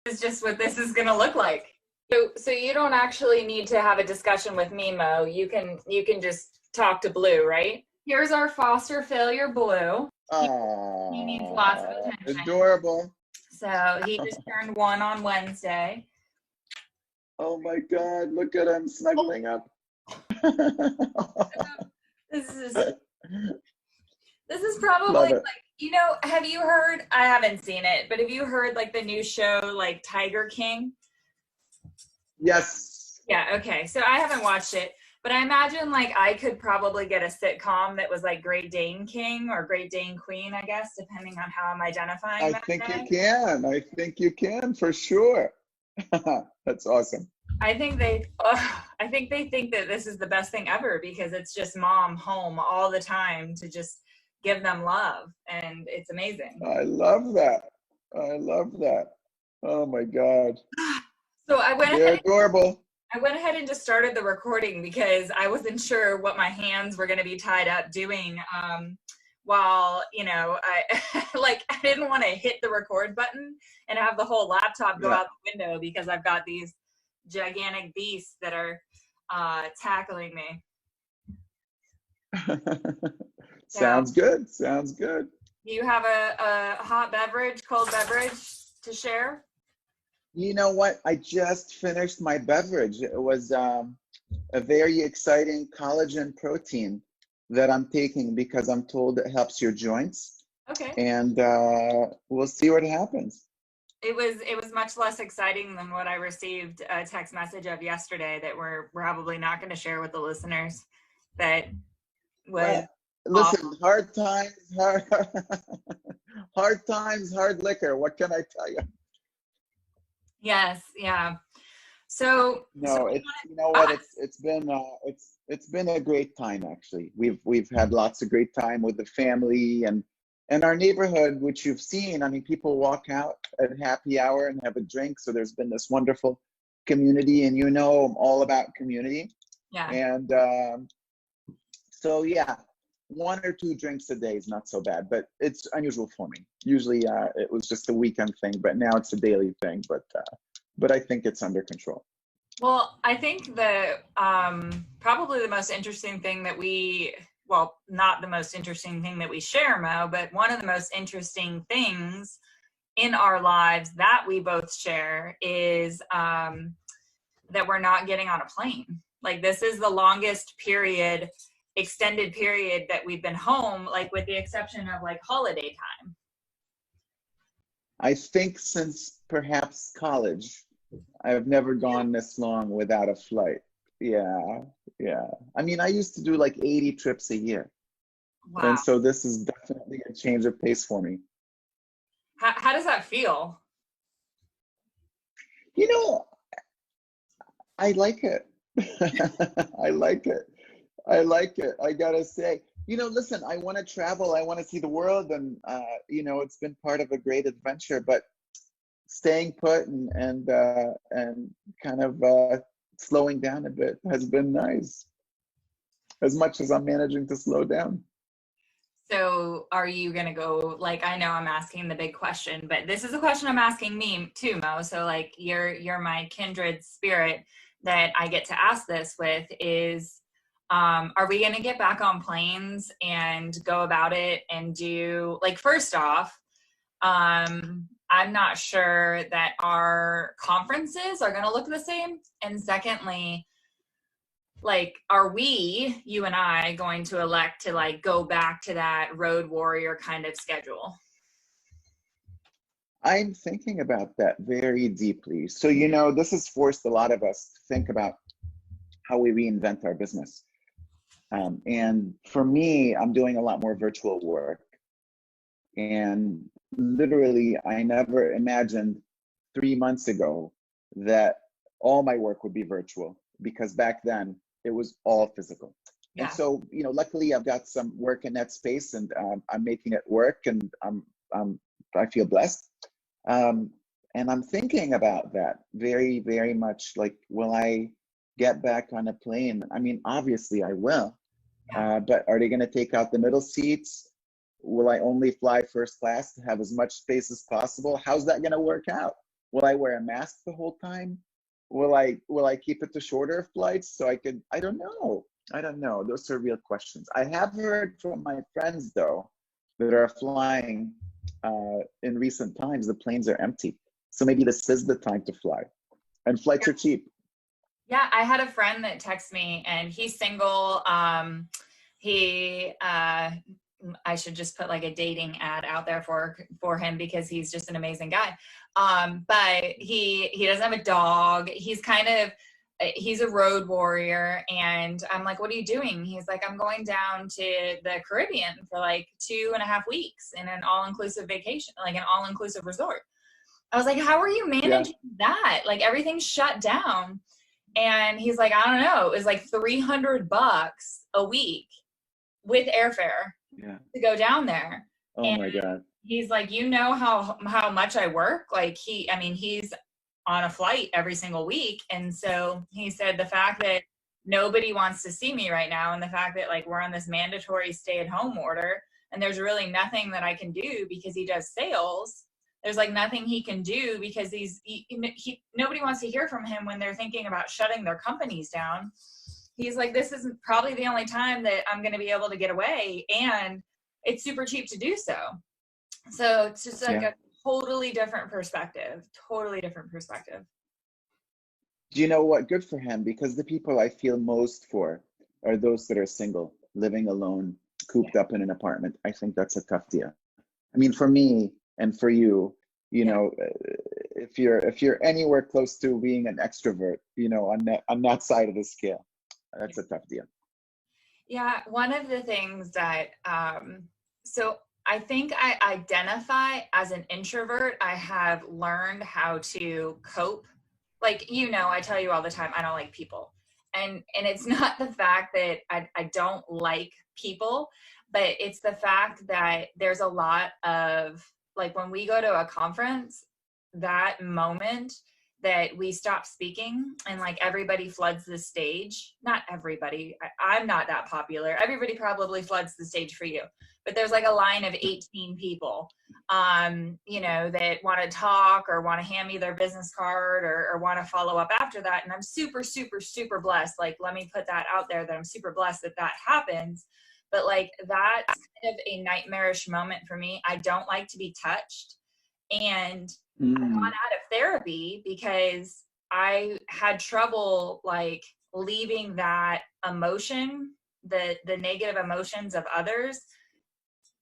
is just what this is going to look like. So you don't actually need to have a discussion with me, Mo. You can just talk to Blue, right? Here's our foster failure, Blue. He needs lots of attention. Adorable. So he just turned 1 on Wednesday. Oh my God, look at him snuggling up. This is probably like, have you heard, I haven't seen it, but have you heard like the new show, like Tiger King? Yes. Yeah, okay. So I haven't watched it, but I imagine like I could probably get a sitcom that was like Great Dane King or Great Dane Queen, I guess, depending on how I'm identifying I that think day. you can. I think you can for sure. That's awesome. I think they think that this is the best thing ever because it's just mom home all the time to just give them love, and it's amazing. I love that. I love that. Oh my God. So They're adorable. I went ahead and just started the recording because I wasn't sure what my hands were going to be tied up doing while, I I didn't want to hit the record button and have the whole laptop go out the window because I've got these gigantic beasts that are tackling me. Sounds good. Sounds good. Do you have a hot beverage, cold beverage to share? You know what? I just finished my beverage. It was a very exciting collagen protein that I'm taking because I'm told it helps your joints. Okay. And we'll see what happens. It was much less exciting than what I received a text message of yesterday that we're probably not going to share with the listeners. That was listen, hard times, hard liquor. What can I tell you? Yes, yeah. So it's been a great time actually. We've had lots of great time with the family and our neighborhood, which you've seen. I mean, people walk out at happy hour and have a drink. So there's been this wonderful community, and I'm all about community. Yeah. And so yeah, 1 or 2 drinks a day is not so bad, but it's unusual for me. Usually it was just a weekend thing, but now it's a daily thing. But I think it's under control. Well, I think the probably the most interesting thing that not the most interesting thing that we share, Mo, but one of the most interesting things in our lives that we both share is that we're not getting on a plane. Like, this is the longest extended period that we've been home, like with the exception of like holiday time. I think since perhaps college, I've never gone this long without a flight. Yeah. I mean, I used to do like 80 trips a year. Wow. And so this is definitely a change of pace for me. How does that feel? I like it. I like it. I gotta say, listen, I want to travel. I want to see the world. And, it's been part of a great adventure, but staying put and kind of slowing down a bit has been nice, as much as I'm managing to slow down. So are you going to go, like, I know I'm asking the big question, but this is a question I'm asking me too, Mo. So like you're my kindred spirit that I get to ask this with is, are we going to get back on planes and go about it and do, like, first off, I'm not sure that our conferences are going to look the same. And secondly, like, are we, you and I, going to elect to like go back to that road warrior kind of schedule? I'm thinking about that very deeply. So, this has forced a lot of us to think about how we reinvent our business. And for me, I'm doing a lot more virtual work. And literally, I never imagined 3 months ago that all my work would be virtual, because back then it was all physical. Yeah. And so, luckily I've got some work in that space, and I'm making it work, and I feel blessed. And I'm thinking about that very, very much. Like, will I get back on a plane? I mean, obviously I will, but are they going to take out the middle seats? Will I only fly first class to have as much space as possible? How's that going to work out? will I wear a mask the whole time? Will I keep it to shorter flights so I don't know. I don't know. Those are real questions. I have heard from my friends though that are flying in recent times, the planes are empty. So maybe this is the time to fly. And flights are cheap. Yeah, I had a friend that texted me, and he's single. He I should just put like a dating ad out there for him because he's just an amazing guy. But he doesn't have a dog. He's a road warrior, and I'm like, what are you doing? He's like, I'm going down to the Caribbean for like 2.5 weeks in an all-inclusive vacation, like an all-inclusive resort. I was like, how are you managing that? Like everything's shut down. And he's like, I don't know. It was like $300 a week with airfare to go down there. Oh my God. He's like, you know how much I work? Like he's on a flight every single week. And so he said the fact that nobody wants to see me right now, and the fact that like we're on this mandatory stay-at-home order, and there's really nothing that I can do because he does sales. There's like nothing he can do because nobody wants to hear from him when they're thinking about shutting their companies down. He's like, this is probably the only time that I'm going to be able to get away, and it's super cheap to do so. So it's just like a totally different perspective. Do you know what? Good for him, because the people I feel most for are those that are single, living alone, cooped up in an apartment. I think that's a tough deal. I mean, for me and for you, you know, if you're anywhere close to being an extrovert, you know, on that side of the scale, that's a tough deal. Yeah, one of the things that so I think I identify as an introvert. I have learned how to cope. Like, you know, I tell you all the time, I don't like people. And it's not the fact that I don't like people, but it's the fact that there's a lot of, like, when we go to a conference, that moment that we stop speaking and like everybody floods the stage. Not everybody. I'm not that popular. Everybody probably floods the stage for you. But there's like a line of 18 people, you know, that want to talk or want to hand me their business card or want to follow up after that. And I'm super, super, super blessed. Like, let me put that out there that I'm super blessed that that happens. But like, that's kind of a nightmarish moment for me. I don't like to be touched. And I got out of therapy because I had trouble like leaving that emotion, the negative emotions of others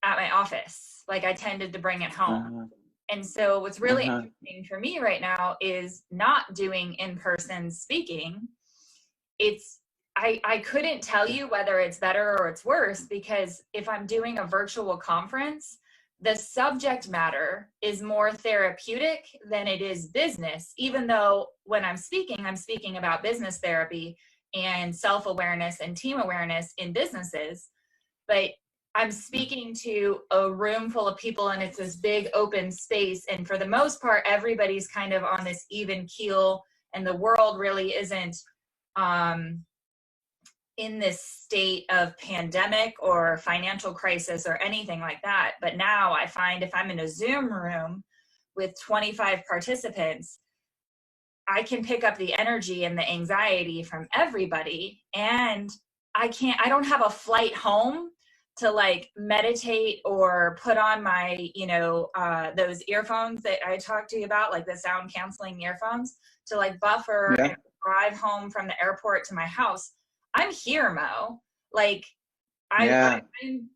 at my office. Like I tended to bring it home. And so what's really interesting for me right now is not doing in-person speaking. I couldn't tell you whether it's better or it's worse, because if I'm doing a virtual conference, the subject matter is more therapeutic than it is business, even though when I'm speaking about business therapy and self-awareness and team awareness in businesses. But I'm speaking to a room full of people, and it's this big open space. And for the most part, everybody's kind of on this even keel, and the world really isn't in this state of pandemic or financial crisis or anything like that. But now I find if I'm in a Zoom room with 25 participants, I can pick up the energy and the anxiety from everybody. And I don't have a flight home to like meditate or put on my, you know, those earphones that I talked to you about, like the sound canceling earphones, to like buffer and drive home from the airport to my house. I'm here, Mo. Like I'm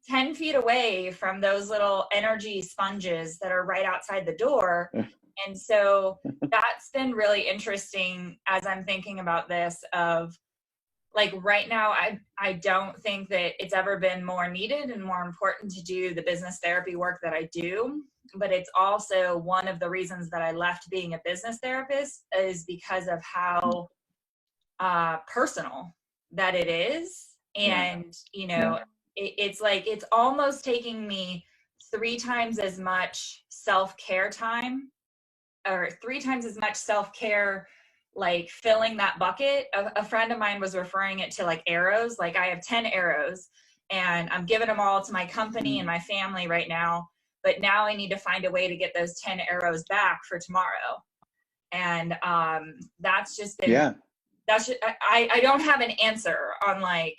10 feet away from those little energy sponges that are right outside the door. And so that's been really interesting as I'm thinking about this of like right now, I don't think that it's ever been more needed and more important to do the business therapy work that I do. But it's also one of the reasons that I left being a business therapist is because of how personal that it is. And, you know, it's like, it's almost taking me 3 times as much self-care time, or 3 times as much self-care, like filling that bucket. A friend of mine was referring it to like arrows. Like I have 10 arrows and I'm giving them all to my company and my family right now. But now I need to find a way to get those 10 arrows back for tomorrow. And that's just been, Yeah. I don't have an answer on like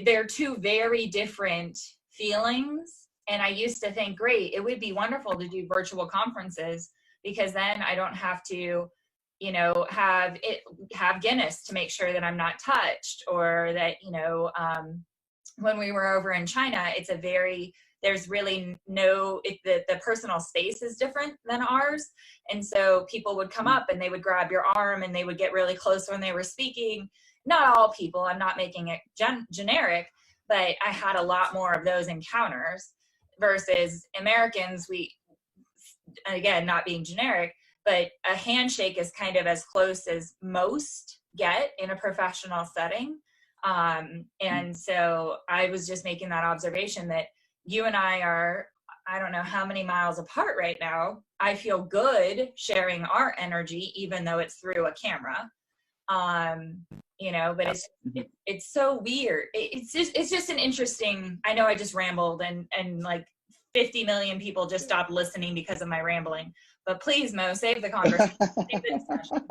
they're two very different feelings. And I used to think, great, it would be wonderful to do virtual conferences because then I don't have to, you know, have Guinness to make sure that I'm not touched, or that, you know, when we were over in China, there's really the personal space is different than ours. And so people would come up and they would grab your arm and they would get really close when they were speaking. Not all people, I'm not making it generic, but I had a lot more of those encounters versus Americans. We, again, not being generic, but a handshake is kind of as close as most get in a professional setting. And so I was just making that observation that you and I are, I don't know how many miles apart right now. I feel good sharing our energy, even though it's through a camera. You know, but it's so weird. It's just an interesting, I know I just rambled and like 50 million people just stopped listening because of my rambling, but please, Mo, save the conversation. Save the discussion.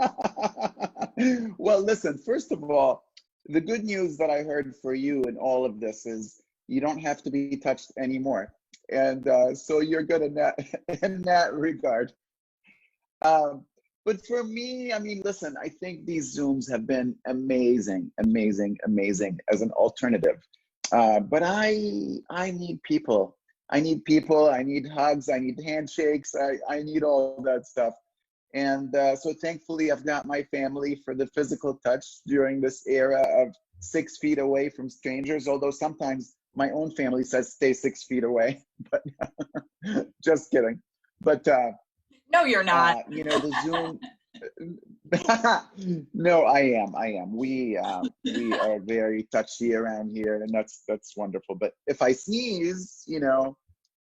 Well, listen, first of all, the good news that I heard for you in all of this is you don't have to be touched anymore. And so you're good in that regard. But for me, I mean, listen, I think these Zooms have been amazing, amazing, amazing as an alternative. But I need people. I need people. I need hugs. I need handshakes. I need all that stuff. And so thankfully, I've got my family for the physical touch during this era of 6 feet away from strangers. Although sometimes my own family says stay 6 feet away. But just kidding. But no, you're not. you know, the Zoom. No, I am. We are very touchy around here, and that's wonderful. But if I sneeze, you know,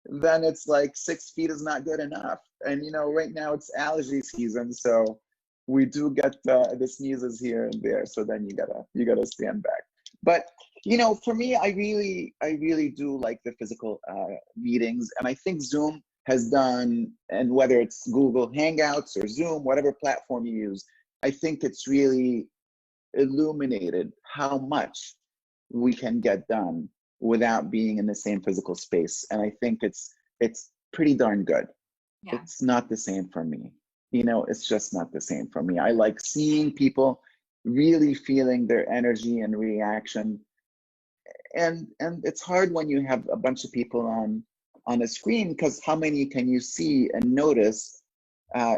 then it's like 6 feet is not good enough. And you know, right now it's allergy season, so we do get the sneezes here and there. So then you gotta stand back. But you know, for me, I really do like the physical meetings, and I think Zoom has done, and whether it's Google Hangouts or Zoom, whatever platform you use, I think it's really illuminated how much we can get done without being in the same physical space. And I think it's pretty darn good. Yeah. It's not the same for me. You know, it's just not the same for me. I like seeing people, really feeling their energy and reaction. And it's hard when you have a bunch of people on a screen, because how many can you see and notice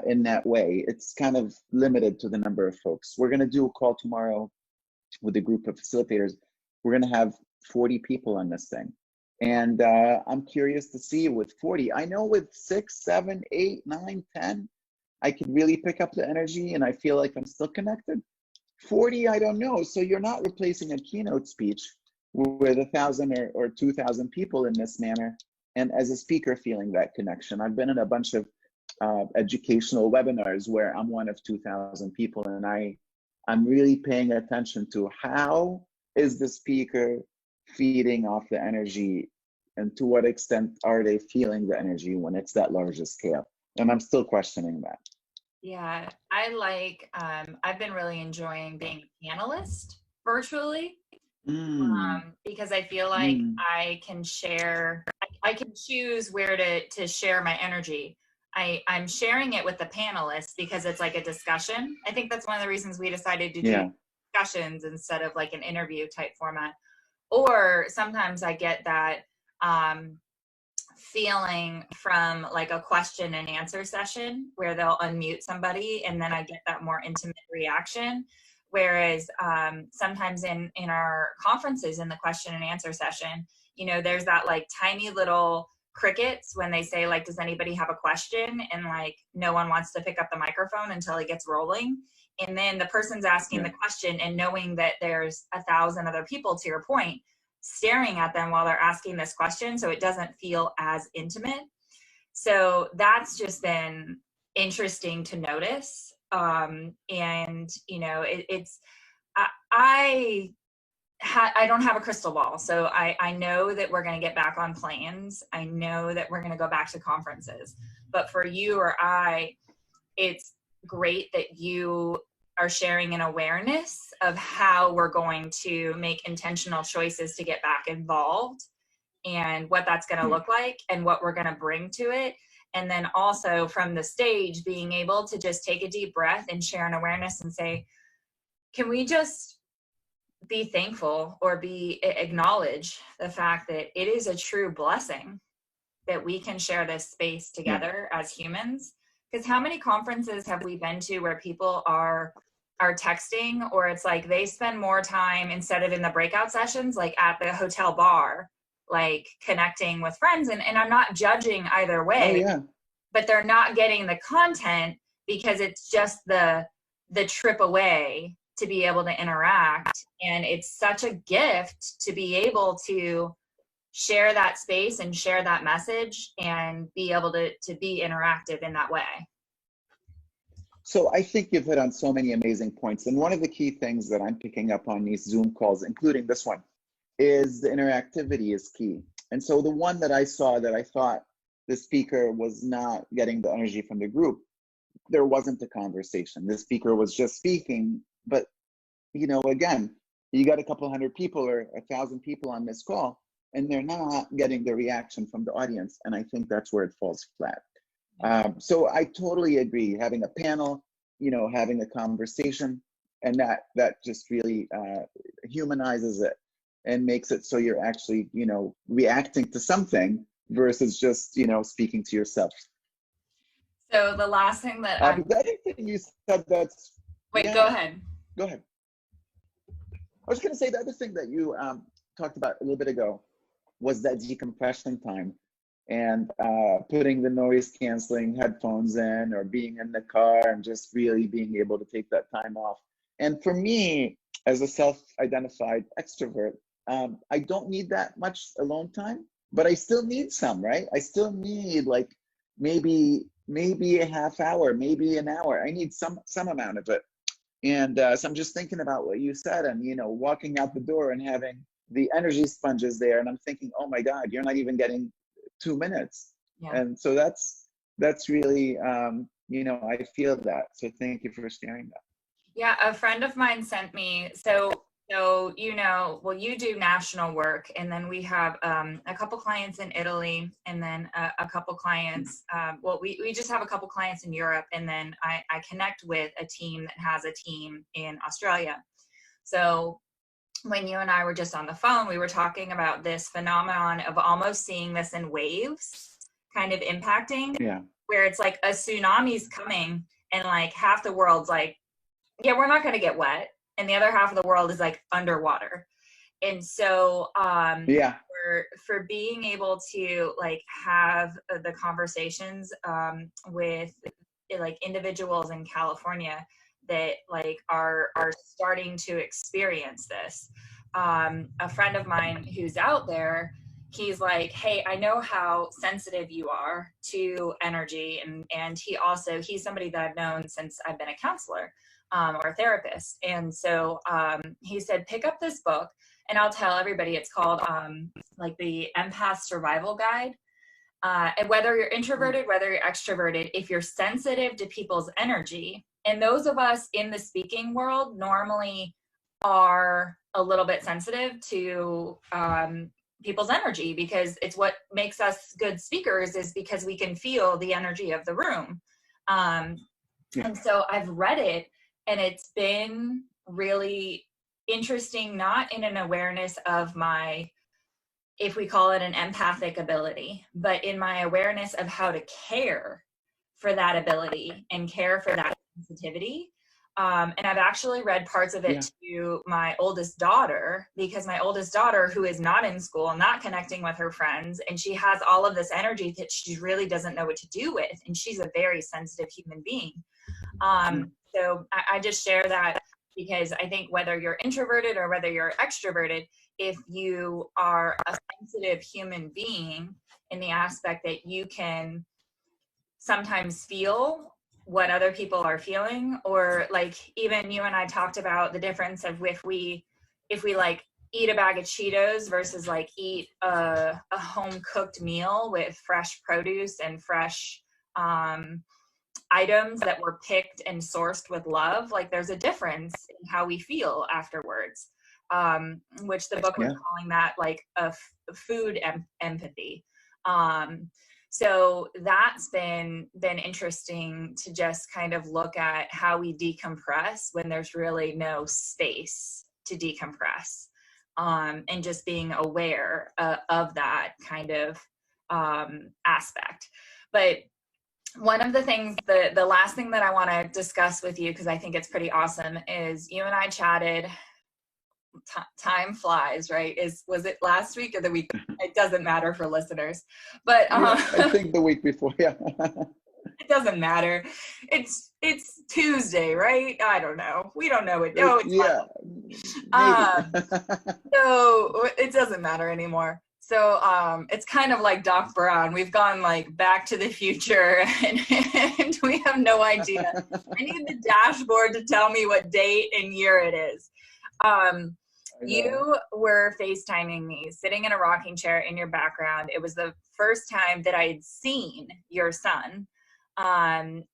in that way? It's kind of limited to the number of folks. We're going to do a call tomorrow with a group of facilitators. We're going to have 40 people on this thing. And I'm curious to see with 40. I know with 6, 7, 8, 9, 10, I can really pick up the energy and I feel like I'm still connected. 40, I don't know. So you're not replacing a keynote speech with 1,000 or 2,000 people in this manner. And as a speaker, feeling that connection. I've been in a bunch of educational webinars where I'm one of 2,000 people, and I'm really paying attention to how is the speaker feeding off the energy, and to what extent are they feeling the energy when it's that larger scale. And I'm still questioning that. Yeah, I like, I've been really enjoying being a panelist virtually. Because I feel like I can share, I can choose where to share my energy. I'm sharing it with the panelists because it's like a discussion. I think that's one of the reasons we decided to do discussions instead of like an interview type format. Or sometimes I get that feeling from like a question and answer session where they'll unmute somebody and then I get that more intimate reaction. Whereas sometimes in our conferences in the question and answer session, you know, there's that like tiny little crickets when they say like, does anybody have a question? And like, no one wants to pick up the microphone until it gets rolling. And then the person's asking the question and knowing that there's 1,000 other people, to your point, staring at them while they're asking this question. So it doesn't feel as intimate. So that's just been interesting to notice. And you know, I don't have a crystal ball, so I know that we're going to get back on planes. I know that we're going to go back to conferences. But for you or I, it's great that you are sharing an awareness of how we're going to make intentional choices to get back involved and what that's going to look like and what we're going to bring to it. And then also from the stage, being able to just take a deep breath and share an awareness and say, can we just be thankful or acknowledge the fact that it is a true blessing that we can share this space together as humans? Because how many conferences have we been to where people are texting, or it's like they spend more time instead of in the breakout sessions, like at the hotel bar, like connecting with friends. And I'm not judging either way, but they're not getting the content because it's just the trip away to be able to interact. And it's such a gift to be able to share that space and share that message and be able to be interactive in that way. So I think you've hit on so many amazing points. And one of the key things that I'm picking up on these Zoom calls, including this one, is the interactivity is key. And so the one that I saw that I thought the speaker was not getting the energy from the group, there wasn't a conversation. The speaker was just speaking, but you know, again, you got a couple hundred people or 1,000 people on this call, and they're not getting the reaction from the audience. And I think that's where it falls flat. So I totally agree. Having a panel, you know, having a conversation, and that just really humanizes it and makes it so you're actually, you know, reacting to something versus just, you know, speaking to yourself. So the last thing that the other thing you said that's wait, go ahead. Go ahead. I was going to say the other thing that you talked about a little bit ago was that decompression time, and putting the noise canceling headphones in, or being in the car and just really being able to take that time off. And for me, as a self-identified extrovert, I don't need that much alone time, but I still need some, right? I still need like maybe a half hour, maybe an hour. I need some amount of it. And so I'm just thinking about what you said, and, you know, walking out the door and having the energy sponges there. And I'm thinking, oh my God, you're not even getting 2 minutes. And so that's really, you know, I feel that. So thank you for sharing that. Yeah, a friend of mine sent me, so you know, well, you do national work, and then we have a couple clients in Italy, and then a couple clients, well, we just have a couple clients in Europe, and then I connect with a team that has a team in Australia. So when you and I were just on the phone, we were talking about this phenomenon of almost seeing this in waves kind of impacting, where it's like a tsunami's coming, and like half the world's like, yeah, we're not going to get wet, and the other half of the world is like underwater. And so for being able to like have the conversations with like individuals in California that like are starting to experience this, a friend of mine who's out there, he's like, hey, I know how sensitive you are to energy, and he's somebody that I've known since I've been a counselor or a therapist. And so he said, pick up this book, and I'll tell everybody, it's called like the Empath Survival Guide. And whether you're introverted, whether you're extroverted, if you're sensitive to people's energy, and those of us in the speaking world normally are a little bit sensitive to people's energy, because it's what makes us good speakers, is because we can feel the energy of the room. And so I've read it, and it's been really interesting, not in an awareness of my, if we call it an empathic ability, but in my awareness of how to care for that ability and care for that sensitivity. And I've actually read parts of it to my oldest daughter, because my oldest daughter, who is not in school, not connecting with her friends, and she has all of this energy that she really doesn't know what to do with. And she's a very sensitive human being. So I just share that because I think whether you're introverted or whether you're extroverted, if you are a sensitive human being in the aspect that you can sometimes feel what other people are feeling, or like even you and I talked about the difference of if we like eat a bag of Cheetos versus like eat a home cooked meal with fresh produce and fresh items that were picked and sourced with love, like there's a difference in how we feel afterwards, which the book was calling that like a food empathy. So that's been interesting to just kind of look at how we decompress when there's really no space to decompress, and just being aware of that kind of aspect. But one of the things, the last thing that I want to discuss with you, because I think it's pretty awesome, is you and I chatted. Time flies, right? Was it last week or the week? It doesn't matter for listeners, but I think the week before. Yeah. It doesn't matter. It's Tuesday, right? I don't know. We don't know it. Oh, it's so it doesn't matter anymore. So it's kind of like Doc Brown. We've gone like back to the future, and we have no idea. I need the dashboard to tell me what date and year it is. You were FaceTiming me, sitting in a rocking chair in your background. It was the first time that I had seen your son. So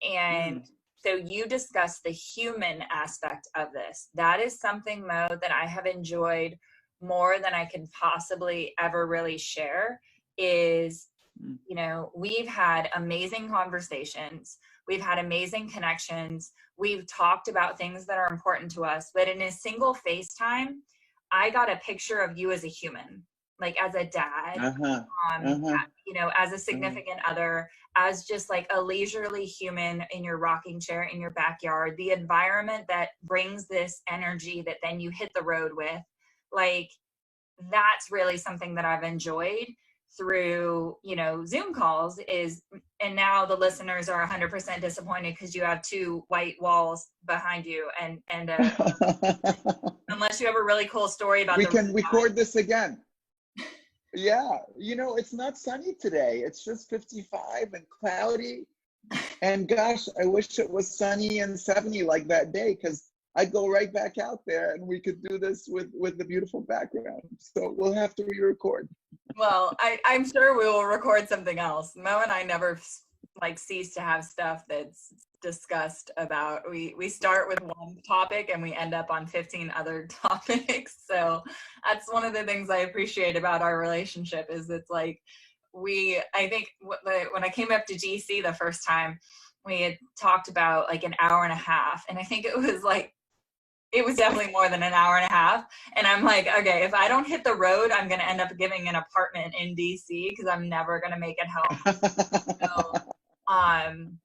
you discussed the human aspect of this. That is something, Mo, that I have enjoyed more than I could possibly ever really share. Is, you know, we've had amazing conversations. We've had amazing connections. We've talked about things that are important to us, but in a single FaceTime, I got a picture of you as a human, like as a dad, you know, as a significant other, as just like a leisurely human in your rocking chair in your backyard, the environment that brings this energy that then you hit the road with. Like, that's really something that I've enjoyed through, you know, Zoom calls is, and now the listeners are 100% disappointed because you have two white walls behind you, and unless you have a really cool story about we can record this again. Yeah, you know, it's not sunny today. It's just 55 and cloudy. And gosh, I wish it was sunny and 70 like that day, because I'd go right back out there and we could do this with the beautiful background. So we'll have to re-record. Well, I'm sure we will record something else. Mo and I never like cease to have stuff that's discussed about. We start with one topic and we end up on 15 other topics. So that's one of the things I appreciate about our relationship, is it's like I think when I came up to DC the first time, we had talked about like an hour and a half, and I think it was definitely more than an hour and a half. And I'm like, okay, if I don't hit the road, I'm going to end up giving an apartment in DC because I'm never going to make it home. So,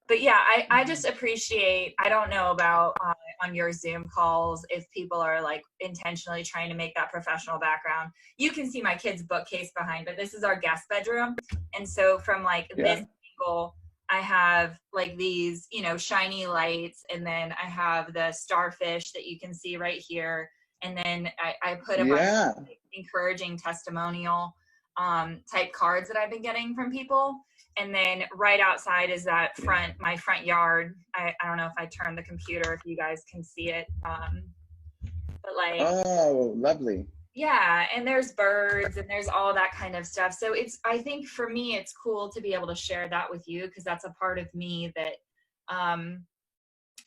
but yeah, I just appreciate, I don't know about on your Zoom calls, if people are like intentionally trying to make that professional background. You can see my kid's bookcase behind, but this is our guest bedroom. And so from like this angle, I have like these, you know, shiny lights, and then I have the starfish that you can see right here. And then I put a bunch of like, encouraging testimonial type cards that I've been getting from people. And then right outside is that my front yard. I don't know if I turn the computer, if you guys can see it. But like, oh, lovely. Yeah, and there's birds and there's all that kind of stuff. So I think for me, it's cool to be able to share that with you, because that's a part of me that,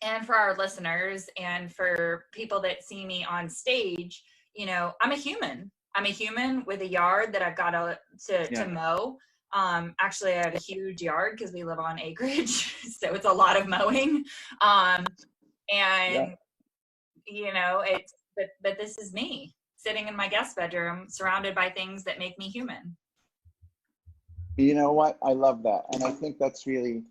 and for our listeners and for people that see me on stage, you know, I'm a human. I'm a human with a yard that I've got to mow. Actually, I have a huge yard because we live on acreage, so it's a lot of mowing. You know, but this is me sitting in my guest bedroom, surrounded by things that make me human. You know what? I love that. And I think that's really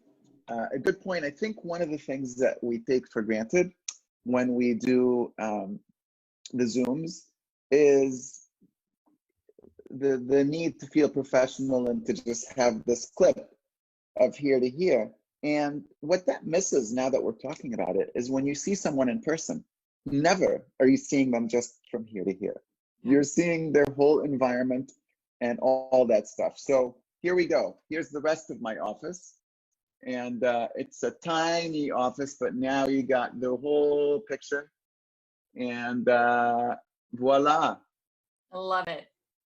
a good point. I think one of the things that we take for granted when we do the Zooms is the need to feel professional and to just have this clip of here to here. And what that misses, now that we're talking about it, is when you see someone in person, never are you seeing them just from here to here. You're seeing their whole environment and all that stuff. So here we go. Here's the rest of my office. And it's a tiny office, but now you got the whole picture. And voila. I love it.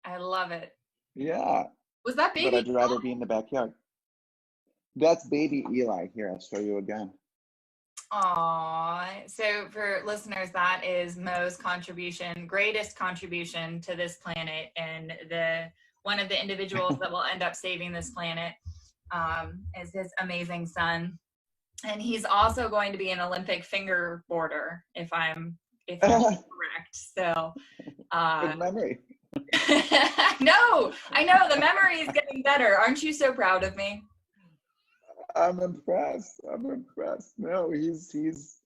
I love it. Yeah. Was that baby? But I'd rather be in the backyard. That's baby Eli. Here, I'll show you again. Aw, so for listeners, that is Mo's contribution, greatest contribution to this planet, and the one of the individuals that will end up saving this planet is his amazing son, and he's also going to be an Olympic fingerboarder, if I'm correct. So, Good memory. I know the memory is getting better. Aren't you so proud of me? I'm impressed. I'm impressed. No, he's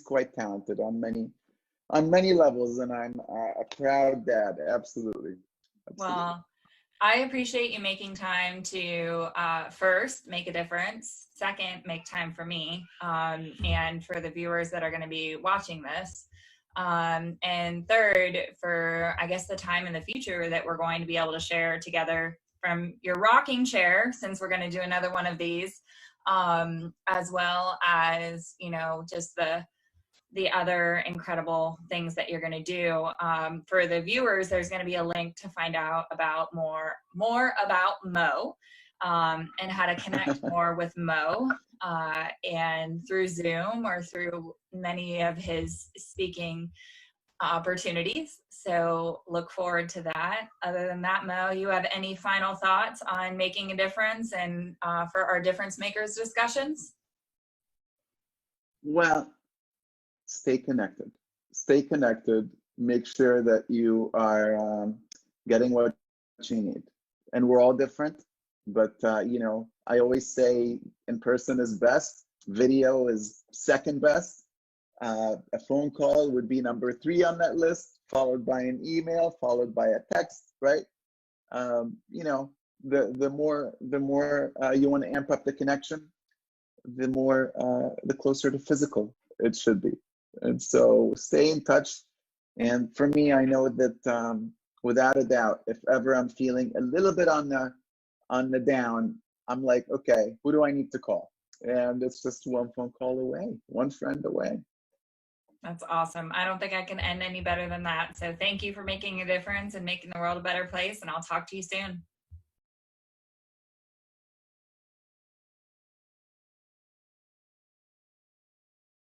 quite talented on many levels, and I'm a proud dad. Absolutely. Well, I appreciate you making time to first make a difference, second make time for me, and for the viewers that are going to be watching this, and third for, I guess, the time in the future that we're going to be able to share together from your rocking chair, since we're going to do another one of these, as well as, you know, just the other incredible things that you're going to do. For the viewers, there's going to be a link to find out about more about Mo, and how to connect more with Mo, and through Zoom or through many of his speaking opportunities. So look forward to that. Other than that, Mo, you have any final thoughts on making a difference and for our difference makers discussions? Well, stay connected. Stay connected. Make sure that you are getting what you need. And we're all different, but you know, I always say in person is best. Video is second best. A phone call would be number 3 on that list, followed by an email, followed by a text, right? You know, the more you want to amp up the connection, the closer to physical it should be. And so stay in touch. And for me, I know that without a doubt, if ever I'm feeling a little bit on the down, I'm like, okay, who do I need to call? And it's just one phone call away, one friend away. That's awesome. I don't think I can end any better than that. So thank you for making a difference and making the world a better place. And I'll talk to you soon.